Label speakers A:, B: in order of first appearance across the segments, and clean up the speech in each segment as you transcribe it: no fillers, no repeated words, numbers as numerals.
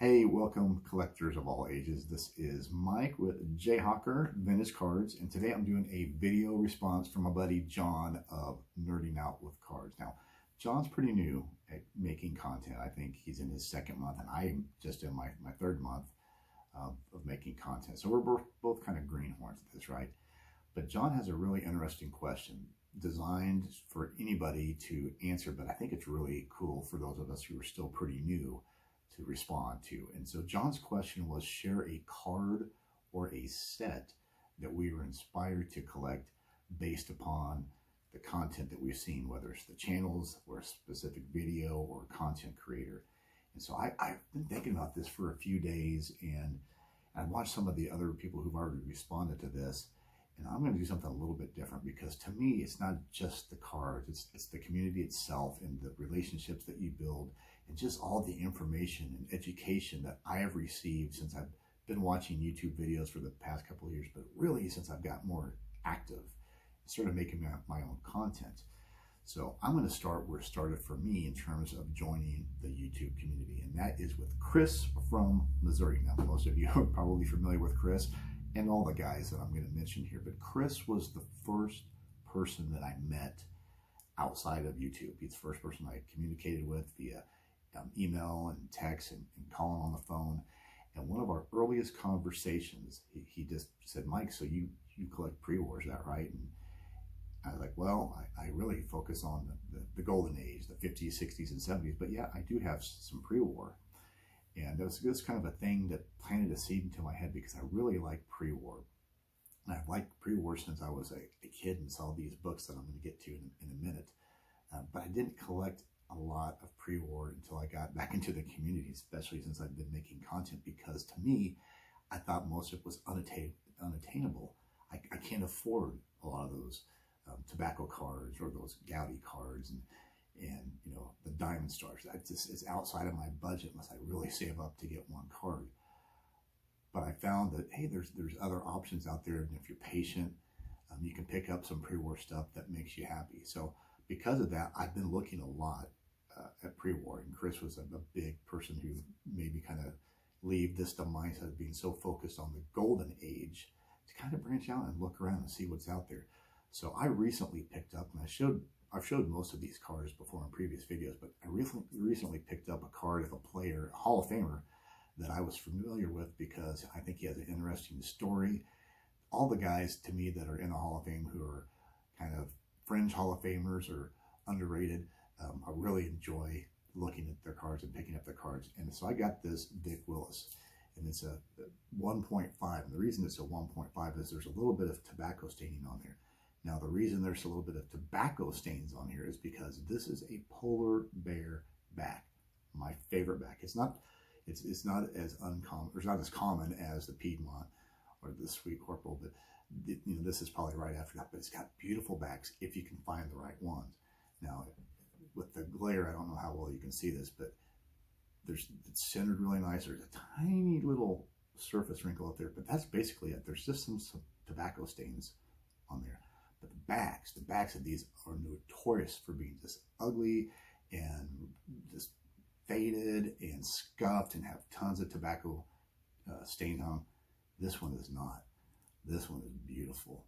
A: Hey, welcome collectors of all ages. This is Mike with Jayhawker Vintage Cards, and today I'm doing a video response from my buddy John of Nerding Out with Cards. Now, John's pretty new at making content. I think he's in his second month, and I'm just in my third month of making content. So we're both kind of greenhorns at this, right? But John has a really interesting question designed for anybody to answer, but I think it's really cool for those of us who are still pretty new to respond to. And so John's question was, share a card or a set that we were inspired to collect based upon the content that we've seen, whether it's the channels or a specific video or content creator. And so I've been thinking about this for a few days, and I watched some of the other people who've already responded to this. And I'm going to do something a little bit different, because to me, it's not just the cards, it's the community itself and the relationships that you build, and just all the information and education that I have received since I've been watching YouTube videos for the past couple of years, but really since I've got more active, sort of making my own content. So I'm going to start where it started for me in terms of joining the YouTube community, and that is with Chris from Missouri. Now, most of you are probably familiar with Chris and all the guys that I'm going to mention here, but Chris was the first person that I met outside of YouTube. He's the first person I communicated with via email and text and calling on the phone. And one of our earliest conversations, he just said, "Mike, so you collect pre-war, is that right?" And I was like, "Well, I really focus on the golden age, the 50s, 60s, and 70s, but yeah, I do have some pre-war." And it was this kind of a thing that planted a seed into my head, because I really like pre-war. And I've liked pre-war since I was a kid and saw these books that I'm going to get to in a minute. But I didn't collect a lot of pre-war until I got back into the community, especially since I've been making content, because to me, I thought most of it was unattainable. I can't afford a lot of those tobacco cards or those Gaudi cards and you know, the diamond stars. It's outside of my budget unless I really save up to get one card. But I found that, hey, there's other options out there, and if you're patient, you can pick up some pre-war stuff that makes you happy. So because of that, I've been looking a lot at pre-war, and Chris was a big person who made me kind of leave this the mindset of being so focused on the golden age to kind of branch out and look around and see what's out there. So I recently picked up, and I've showed most of these cards before in previous videos, but I recently picked up a card of a player, a Hall of Famer, that I was familiar with because I think he has an interesting story. All the guys, to me, that are in the Hall of Fame who are kind of fringe Hall of Famers or underrated, I really enjoy looking at their cards and picking up their cards. And so I got this Dick Willis, and it's a 1.5. And the reason it's a 1.5 is there's a little bit of tobacco staining on there. Now, the reason there's a little bit of tobacco stains on here is because this is a polar bear back, my favorite back. It's not as uncommon, or it's not as common as the Piedmont or the Sweet Corporal, but you know, this is probably right after that. But it's got beautiful backs if you can find the right ones. Now, with the glare, I don't know how well you can see this, but it's centered really nice. There's a tiny little surface wrinkle up there, but that's basically it. There's just some tobacco stains on there. But the backs of these are notorious for being just ugly and just faded and scuffed and have tons of tobacco stains on them. This one is not. This one is beautiful.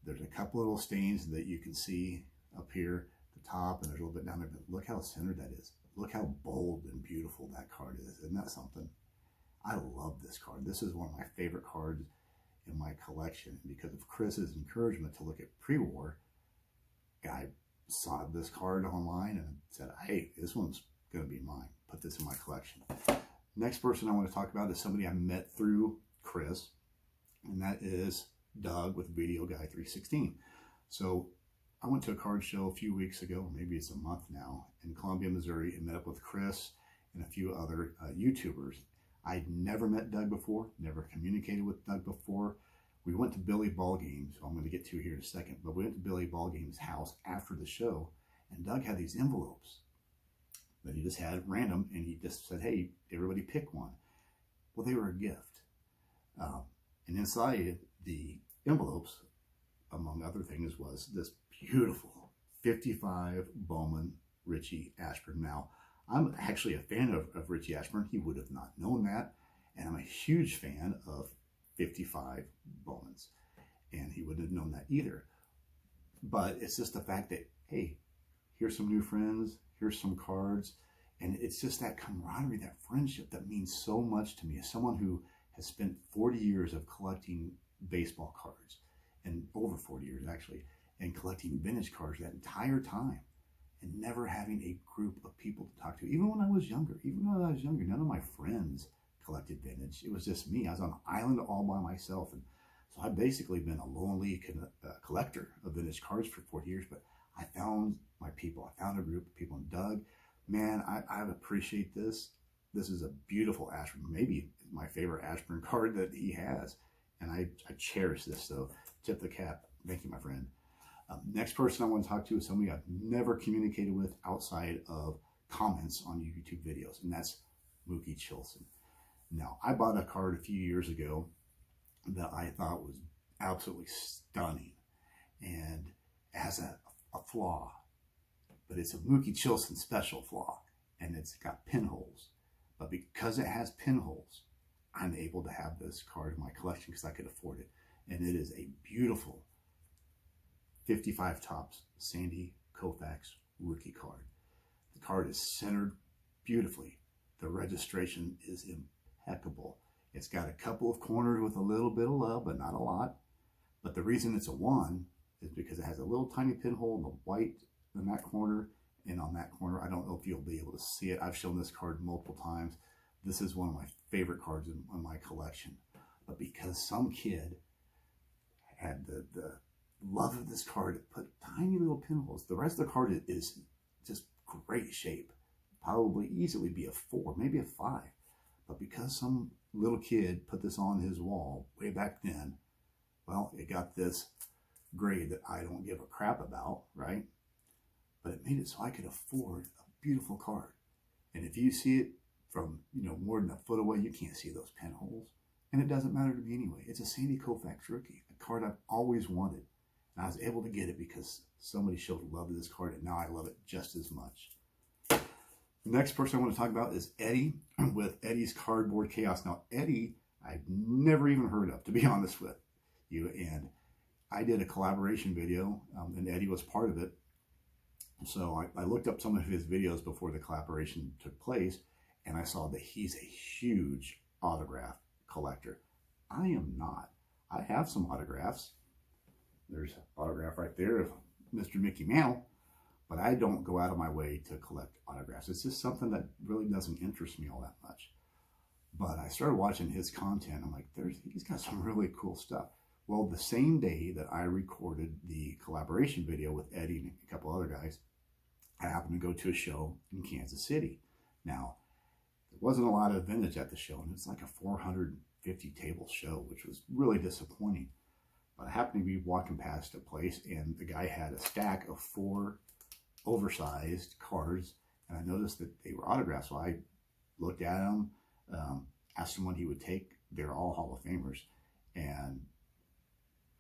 A: There's a couple little stains that you can see up here at the top, and there's a little bit down there, but look how centered that is. Look how bold and beautiful that card is. Isn't that something? I love this card. This is one of my favorite cards in my collection, and because of Chris's encouragement to look at pre-war, I saw this card online and said, "Hey, this one's going to be mine. Put this in my collection." Next person I want to talk about is somebody I met through Chris, and that is Doug with Video Guy 316. So I went to a card show a few weeks ago, maybe it's a month now, in Columbia, Missouri, and met up with Chris and a few other YouTubers. I'd never met Doug before, never communicated with Doug before. We went to Billy Ballgame's, I'm going to get to here in a second, but we went to Billy Ballgame's house after the show, and Doug had these envelopes that he just had random, and he just said, "Hey, everybody pick one." Well, they were a gift. And inside the envelopes, among other things, was this beautiful 55 Bowman Ritchie Ashburn. Now, I'm actually a fan of Richie Ashburn. He would have not known that. And I'm a huge fan of 55 Bowmans. And he wouldn't have known that either. But it's just the fact that, hey, here's some new friends, here's some cards. And it's just that camaraderie, that friendship that means so much to me. As someone who has spent 40 years of collecting baseball cards, and over 40 years actually, and collecting vintage cards that entire time, and never having a group of people to talk to. Even when I was younger, none of my friends collected vintage. It was just me. I was on an island all by myself. And so I've basically been a lonely collector of vintage cards for 40 years, but I found my people. I found a group of people. And Doug, man, I appreciate this. This is a beautiful Ashburn, maybe my favorite Ashburn card that he has. And I cherish this, so tip the cap. Thank you, my friend. Next person I want to talk to is somebody I've never communicated with outside of comments on YouTube videos, and that's Mookie Chilson. Now, I bought a card a few years ago that I thought was absolutely stunning, and it has a flaw, but it's a Mookie Chilson special flaw, and it's got pinholes. But because it has pinholes, I'm able to have this card in my collection because I could afford it, and it is a beautiful 55 Topps Sandy Koufax rookie card. The card is centered beautifully. The registration is impeccable. It's got a couple of corners with a little bit of love, but not a lot. But the reason it's a 1 is because it has a little tiny pinhole in the white in that corner, and on that corner, I don't know if you'll be able to see it. I've shown this card multiple times. This is one of my favorite cards in my collection. But because some kid had the love of this card, put tiny little pinholes. The rest of the card is just great shape. Probably easily be a 4, maybe a 5. But because some little kid put this on his wall way back then, well, it got this grade that I don't give a crap about, right? But it made it so I could afford a beautiful card. And if you see it from, more than a foot away, you can't see those pinholes. And it doesn't matter to me anyway. It's a Sandy Koufax rookie, a card I've always wanted. And I was able to get it because somebody showed love to this card, and now I love it just as much. The next person I want to talk about is Eddie with Eddie's Cardboard Chaos. Now, Eddie, I've never even heard of, to be honest with you. And I did a collaboration video, and Eddie was part of it. So I looked up some of his videos before the collaboration took place, and I saw that he's a huge autograph collector. I am not. I have some autographs. There's an autograph right there of Mr. Mickey Mantle, but I don't go out of my way to collect autographs. It's just something that really doesn't interest me all that much. But I started watching his content. I'm like, he's got some really cool stuff. Well, the same day that I recorded the collaboration video with Eddie and a couple other guys, I happened to go to a show in Kansas City. Now, there wasn't a lot of vintage at the show, and it's like a 450 table show, which was really disappointing. But I happened to be walking past a place, and the guy had a stack of 4 oversized cards, and I noticed that they were autographed. So I looked at them, asked him what he would take. They're all Hall of Famers, and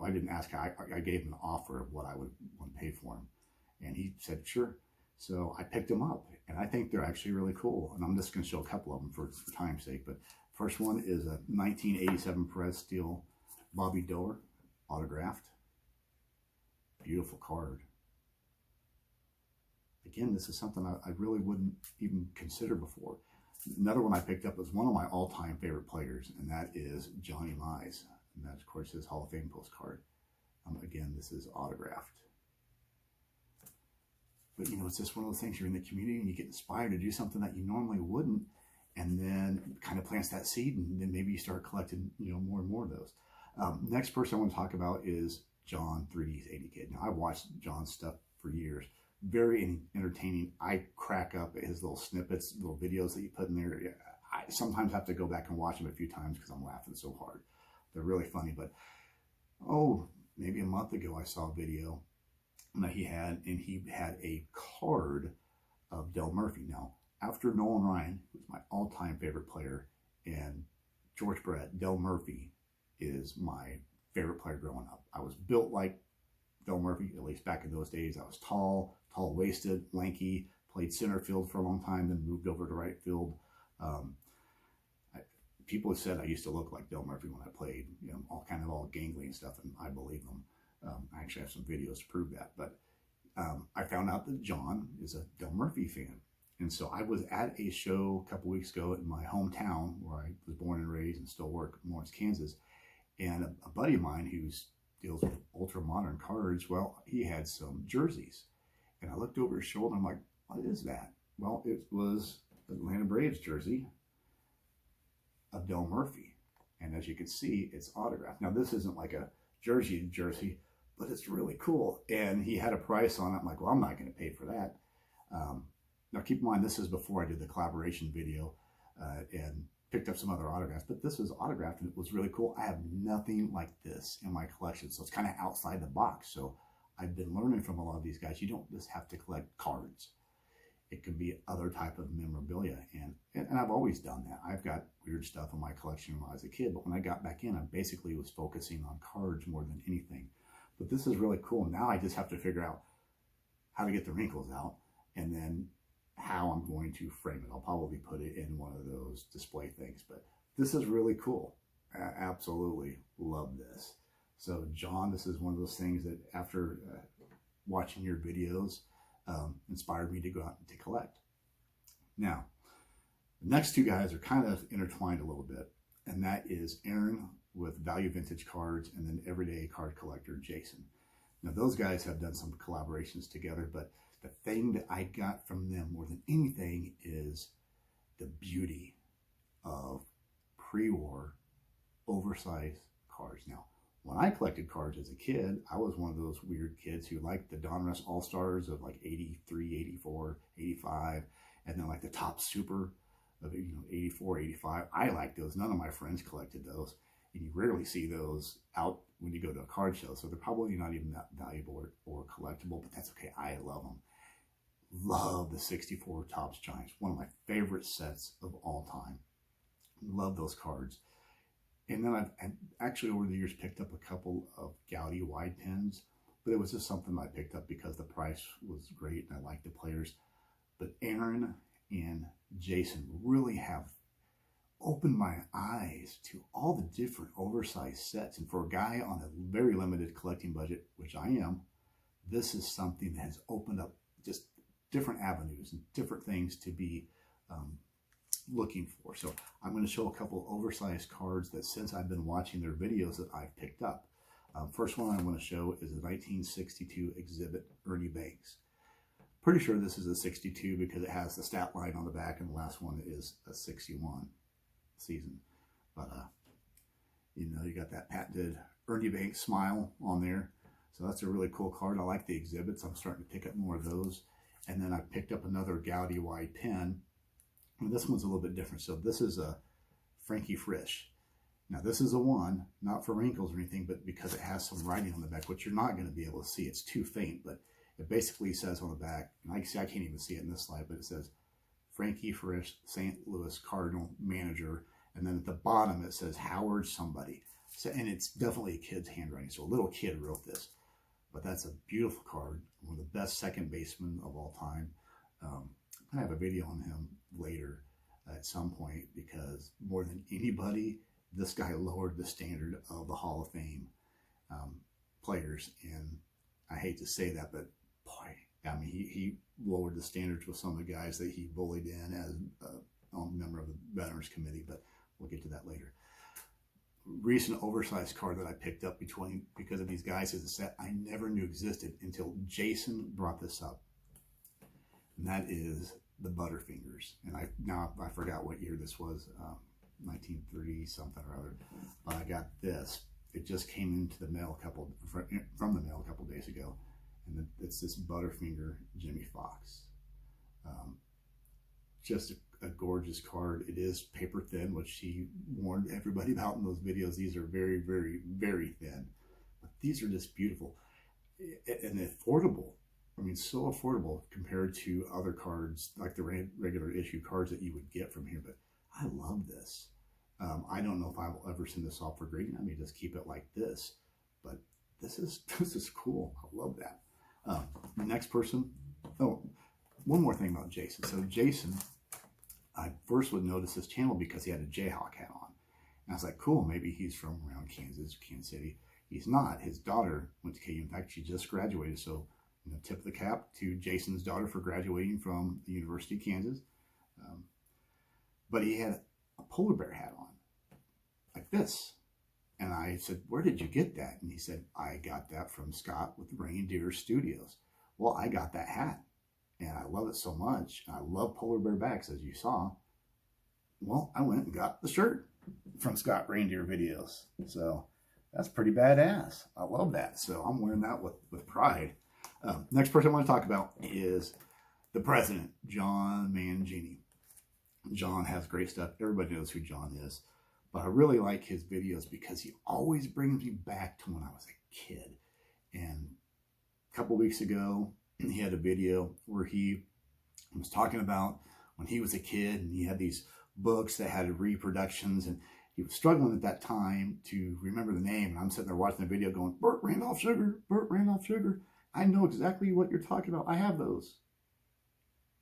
A: I didn't ask. I gave him an offer of what I would want to pay for them, and he said sure. So I picked them up, and I think they're actually really cool. And I'm just going to show a couple of them for time's sake. But first one is a 1987 Perez Steel Bobby Doerr autographed. Beautiful card. Again, this is something I really wouldn't even consider before. Another one I picked up was one of my all-time favorite players, and that is Johnny Mize. And that, of course, is Hall of Fame postcard. Again, this is autographed. But, it's just one of those things. You're in the community and you get inspired to do something that you normally wouldn't, and then kind of plants that seed, and then maybe you start collecting, more and more of those. Next person I want to talk about is John 3D's 80 Kid. Now, I've watched John's stuff for years. Very entertaining. I crack up at his little snippets, little videos that you put in there. I sometimes have to go back and watch them a few times because I'm laughing so hard. They're really funny. But, maybe a month ago I saw a video that he had, and he had a card of Del Murphy. Now, after Nolan Ryan, who's my all-time favorite player, and George Brett, Del Murphy is my favorite player growing up. I was built like Del Murphy, at least back in those days. I was tall-waisted, lanky, played center field for a long time, then moved over to right field. People have said I used to look like Del Murphy when I played, you know, all gangly and stuff, and I believe them. I actually have some videos to prove that. But I found out that John is a Del Murphy fan. And so I was at a show a couple weeks ago in my hometown where I was born and raised and still work in Lawrence, Kansas. And a buddy of mine who deals with ultra modern cards, well, he had some jerseys. And I looked over his shoulder and I'm like, what is that? Well, it was the Atlanta Braves jersey of Del Murphy. And as you can see, it's autographed. Now, this isn't like a jersey, but it's really cool. And he had a price on it. I'm like, well, I'm not going to pay for that. Now, keep in mind, this is before I did the collaboration video and picked up some other autographs. But this was autographed, and it was really cool. I have nothing like this in my collection, so it's kind of outside the box. So I've been learning from a lot of these guys. You don't just have to collect cards. It can be other type of memorabilia, and I've always done that. I've got weird stuff in my collection when I was a kid, but when I got back in, I basically was focusing on cards more than anything. But this is really cool. Now I just have to figure out how to get the wrinkles out, and then how I'm going to frame it. I'll probably put it in one of those display things, but this is really cool. I absolutely love this. So John, this is one of those things that after watching your videos, inspired me to go out and to collect. Now, the next two guys are kind of intertwined a little bit, and that is Aaron with Value Vintage Cards and then Everyday Card Collector Jason. Now, those guys have done some collaborations together, but the thing that I got from them more than anything is the beauty of pre-war oversized cards. Now, when I collected cards as a kid, I was one of those weird kids who liked the Donruss All-Stars of like 83, 84, 85, and then like the Top Super of 84, 85. I liked those. None of my friends collected those, and you rarely see those out when you go to a card show, so they're probably not even that valuable or collectible, but that's okay. I love them. Love the 64 Topps Giants, one of my favorite sets of all time. Love those cards. And then I've actually over the years picked up a couple of Gaudy wide pens, but it was just something I picked up because the price was great and I liked the players. But Aaron and Jason really have opened my eyes to all the different oversized sets. And for a guy on a very limited collecting budget, which I am, this is something that has opened up just different avenues and different things to be looking for. So I'm going to show a couple oversized cards that since I've been watching their videos that I've picked up. First one I want to show is a 1962 exhibit Ernie Banks. Pretty sure this is a 62 because it has the stat line on the back, and the last one is a 61 season. But you know, you got that patented Ernie Banks smile on there. So that's a really cool card. I like the exhibits. I'm starting to pick up more of those. And then I picked up another Gaudy wide pen. And this one's a little bit different. So this is a Frankie Frisch. Now this is a 1, not for wrinkles or anything, but because it has some writing on the back, which you're not going to be able to see. It's too faint, but it basically says on the back, and I can't even see it in this slide, but it says Frankie Frisch, St. Louis Cardinal manager. And then at the bottom it says Howard somebody. So, and it's definitely a kid's handwriting. So a little kid wrote this. But that's a beautiful card. One of the best second basemen of all time. I'm going to have a video on him later at some point because more than anybody, this guy lowered the standard of the Hall of Fame players. And I hate to say that, but boy, I mean, he lowered the standards with some of the guys that he bullied in as a member of the Veterans Committee, but we'll get to that later. Recent oversized card that I picked up because of these guys is a set I never knew existed until Jason brought this up. And that is the Butterfingers. And I forgot what year this was, 1930 something or other. But I got this. It just came into the mail from the mail a couple days ago. And it's this Butterfinger Jimmy Fox. Just a gorgeous card. It is paper thin, which he warned everybody about in those videos. These are very, very, very thin. But these are just beautiful and affordable. I mean, so affordable compared to other cards, like the regular issue cards that you would get from here. But I love this. I don't know if I will ever send this off for grading. I may just keep it like this. But this is cool. I love that. Next person. Oh, one more thing about Jason. So Jason, I first would notice his channel because he had a Jayhawk hat on. And I was like, cool, maybe he's from around Kansas, Kansas City. He's not. His daughter went to KU. In fact, she just graduated. So, you know, tip of the cap to Jason's daughter for graduating from the University of Kansas. But he had a polar bear hat on, like this. And I said, where did you get that? And he said, I got that from Scott with Reindeer Studios. Well, I got that hat, and I love it so much. I love polar bear backs, as you saw. Well, I went and got the shirt from Scott Reindeer Videos. So that's pretty badass. I love that. So I'm wearing that with pride. Next person I want to talk about is the president, John Manini. John has great stuff. Everybody knows who John is. But I really like his videos because he always brings me back to when I was a kid. And a couple weeks ago, he had a video where he was talking about when he was a kid and he had these books that had reproductions, and he was struggling at that time to remember the name. And I'm sitting there watching the video going, Burt Randolph Sugar, Burt Randolph Sugar. I know exactly what you're talking about. I have those.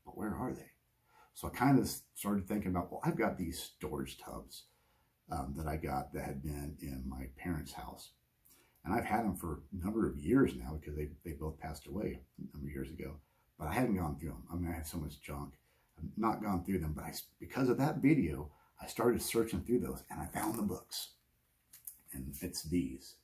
A: But where are they? So I kind of started thinking about, well, I've got these storage tubs that I got that had been in my parents' house. And I've had them for a number of years now because they both passed away a number of years ago. But I hadn't gone through them. I mean, I had so much junk. I've not gone through them. But because of that video, I started searching through those and I found the books. And it's these.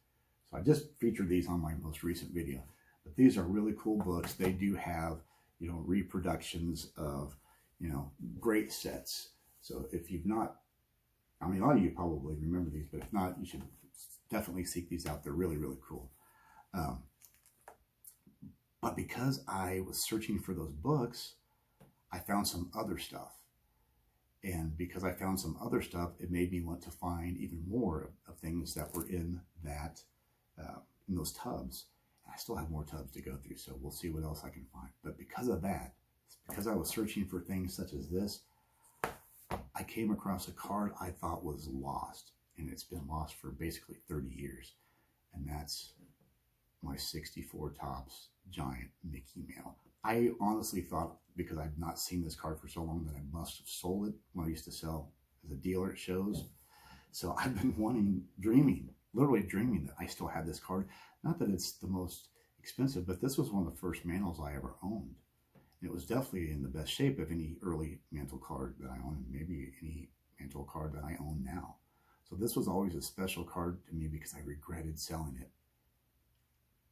A: So I just featured these on my most recent video. But these are really cool books. They do have, you know, reproductions of, you know, great sets. So if you've not, I mean, a lot of you probably remember these, but if not, you should definitely seek these out. They're really, really cool. But because I was searching for those books, I found some other stuff. And because I found some other stuff, it made me want to find even more of things that were in that, in those tubs. And I still have more tubs to go through, so we'll see what else I can find. But because of that, because I was searching for things such as this, I came across a card I thought was lost, and it's been lost for basically 30 years. And that's my 64 Topps Giant Mickey Mail. I honestly thought, because I've not seen this card for so long, that I must have sold it when I used to sell as a dealer at shows. So I've been literally dreaming that I still had this card. Not that it's the most expensive, but this was one of the first Mantles I ever owned. It was definitely in the best shape of any early Mantle card that I owned, and maybe any Mantle card that I own now. So this was always a special card to me because I regretted selling it.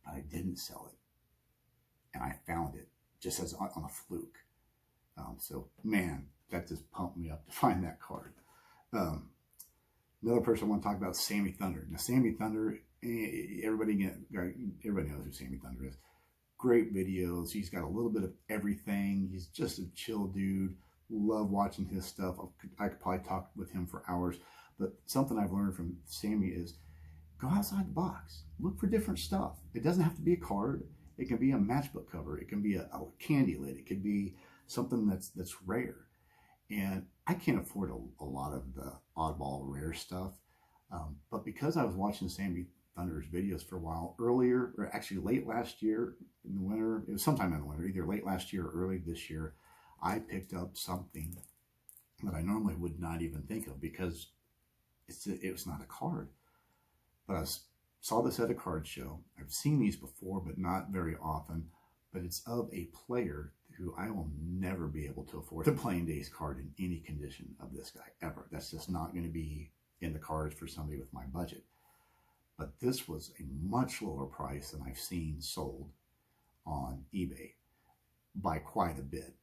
A: But I didn't sell it. And I found it just as on a fluke. So, man, that just pumped me up to find that card. Another person I want to talk about is Sammy Thunder. Now, Sammy Thunder, everybody knows who Sammy Thunder is. Great videos. He's got a little bit of everything. He's just a chill dude. Love watching his stuff. I could probably talk with him for hours. But something I've learned from Sammy is go outside the box. Look for different stuff. It doesn't have to be a card. It can be a matchbook cover. It can be a candy lid. It could be something that's rare. And I can't afford a lot of the oddball rare stuff. But because I was watching Sammy Thunder's videos for a while earlier, or actually late last year in the winter, it was sometime in the winter, either late last year or early this year, I picked up something that I normally would not even think of because it was not a card. But I saw this at a card show. I've seen these before, but not very often. But it's of a player who I will never be able to afford the playing days card in any condition of this guy, ever. That's just not going to be in the cards for somebody with my budget. But this was a much lower price than I've seen sold on eBay by quite a bit.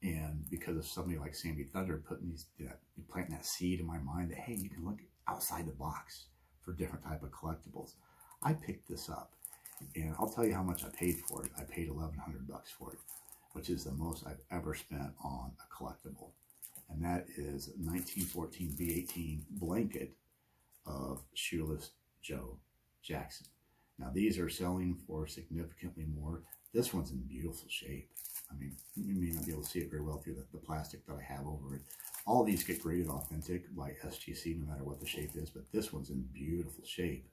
A: And because of somebody like Sammy Thunder planting that seed in my mind that, hey, you can look outside the box for different type of collectibles. I picked this up, and I'll tell you how much I paid for it. I paid $1,100 for it, which is the most I've ever spent on a collectible. And that is a 1914 B18 blanket of Shoeless Joe Jackson. Now these are selling for significantly more. This one's in beautiful shape. I mean, you may not be able to see it very well through the plastic that I have over it. All these get graded authentic by SGC no matter what the shape is, but this one's in beautiful shape.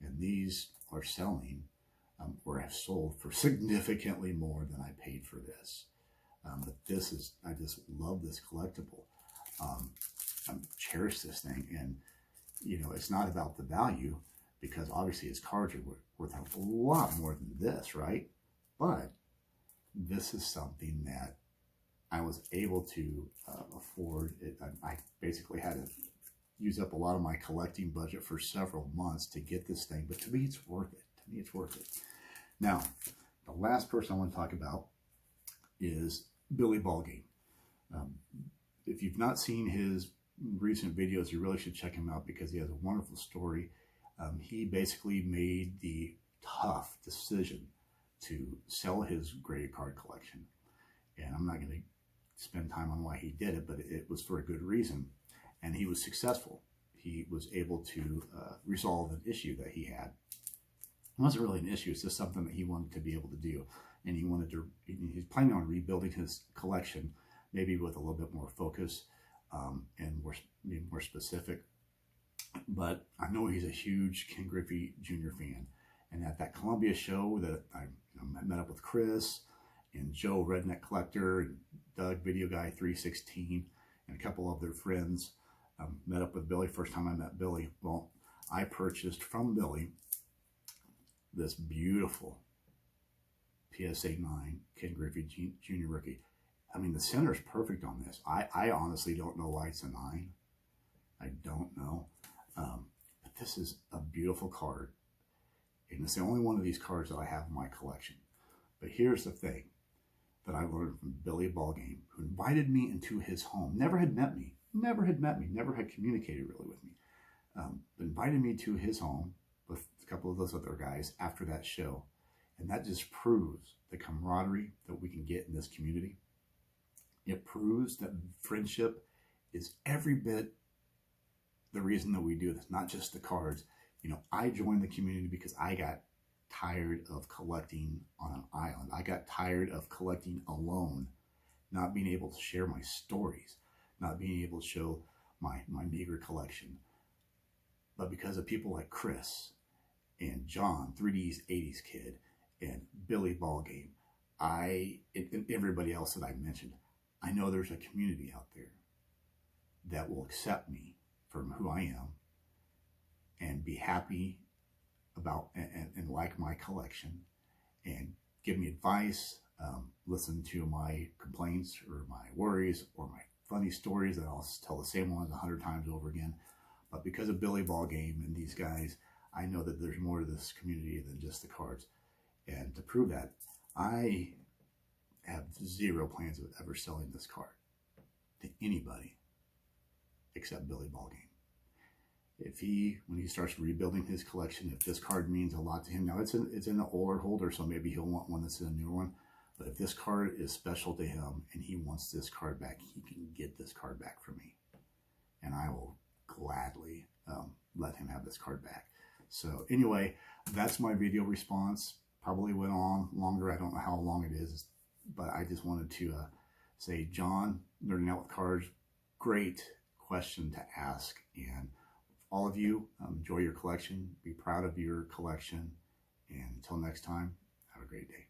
A: And these are selling or have sold for significantly more than I paid for this. But this is, I just love this collectible. I cherish this thing, and you know, it's not about the value, because obviously his cards are worth a lot more than this, right? But this is something that I was able to afford. I basically had to use up a lot of my collecting budget for several months to get this thing, but to me, it's worth it. To me, it's worth it. Now, the last person I want to talk about is Billy Bulgate. If you've not seen his recent videos, you really should check him out, because he has a wonderful story. He basically made the tough decision to sell his graded card collection. And I'm not going to spend time on why he did it, but it was for a good reason. And he was successful. He was able to resolve an issue that he had. It wasn't really an issue, it's just something that he wanted to be able to do. And he's planning on rebuilding his collection, maybe with a little bit more focus and being more specific. But I know he's a huge Ken Griffey Jr. fan. And at that Columbia show that I met up with Chris and Joe Redneck Collector and Doug Video Guy 316 and a couple of their friends, met up with Billy. First time I met Billy, well, I purchased from Billy this beautiful PSA 9 Ken Griffey Jr. rookie. I mean, the center is perfect on this. I honestly don't know why it's a 9. I don't know. But this is a beautiful card. And it's the only one of these cards that I have in my collection. But here's the thing that I learned from Billy Bulgate, who invited me into his home. Never had met me, never had communicated really with me. Invited me to his home with a couple of those other guys after that show. And that just proves the camaraderie that we can get in this community. It proves that friendship is every bit the reason that we do this, not just the cards. You know, I joined the community because I got tired of collecting on an island. I got tired of collecting alone, not being able to share my stories, not being able to show my meager collection. But because of people like Chris and John, 3D's 80s Kid, and Billy Bulgate, and everybody else that I mentioned, I know there's a community out there that will accept me for who I am and be happy about and like my collection and give me advice, listen to my complaints or my worries or my funny stories that I'll tell the same ones 100 times over again. But because of Billy Bulgate and these guys, I know that there's more to this community than just the cards. And to prove that, I have zero plans of ever selling this card to anybody except Billy Bulgate. When he starts rebuilding his collection, if this card means a lot to him, now it's in the older holder, so maybe he'll want one that's in a newer one. But if this card is special to him and he wants this card back, he can get this card back from me, and I will gladly let him have this card back. So anyway, that's my video response. Probably went on longer. I don't know how long it is, but I just wanted to say, John, Nerding Out with Cards, great question to ask. And all of you, enjoy your collection. Be proud of your collection. And until next time, have a great day.